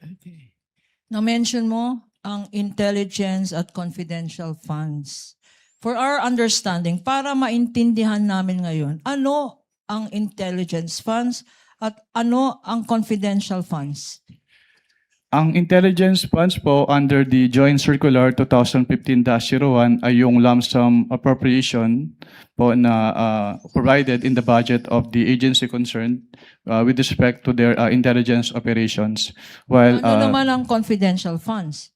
Okay. Na-mention mo ang intelligence at confidential funds. For our understanding, para maintindihan namin ngayon, ano ang intelligence funds at ano ang confidential funds? Ang intelligence funds po under the Joint Circular 2015-01 ay yung lump sum appropriation po na provided in the budget of the agency concerned with respect to their intelligence operations. While Ano naman ang confidential funds?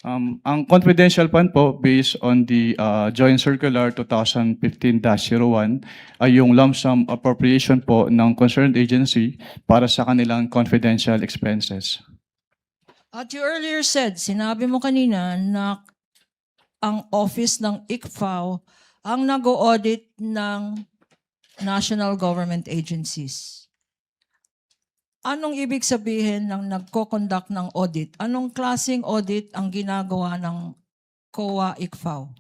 ang confidential fund po based on the Joint Circular 2015-01 ay yung lump sum appropriation po ng concerned agency para sa kanilang confidential expenses. At you earlier said, sinabi mo kanina na ang office ng ICFAO ang nag-audit ng national government agencies. Anong ibig sabihin ng nagko-conduct ng audit? Anong klaseng audit ang ginagawa ng COA ICFAO?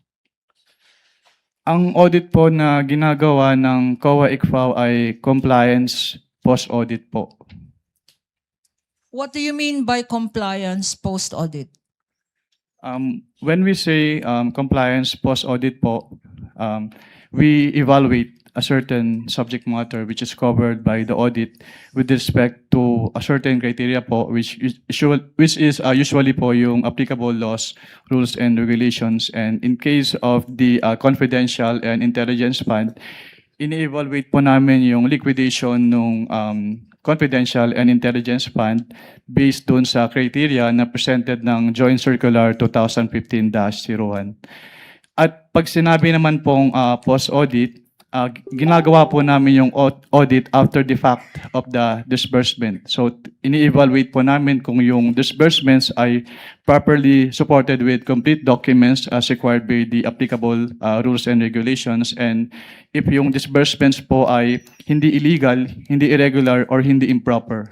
Ang audit po na ginagawa ng COA ICFAO ay compliance post-audit po. What do you mean by compliance post-audit? When we say compliance post-audit po, we evaluate a certain subject matter which is covered by the audit with respect to a certain criteria po which is usually po yung applicable laws, rules, and regulations. And in case of the confidential and intelligence fund, ini-evaluate po namin yung liquidation ng confidential and intelligence fund based dun sa criteria na presented ng Joint Circular 2015-01. At pag sinabi naman pong post-audit, ginagawa po namin yung audit after the fact of the disbursement. So ini-evaluate po namin kung yung disbursements ay properly supported with complete documents as required by the applicable rules and regulations, and if yung disbursements po ay hindi illegal, hindi irregular, or hindi improper.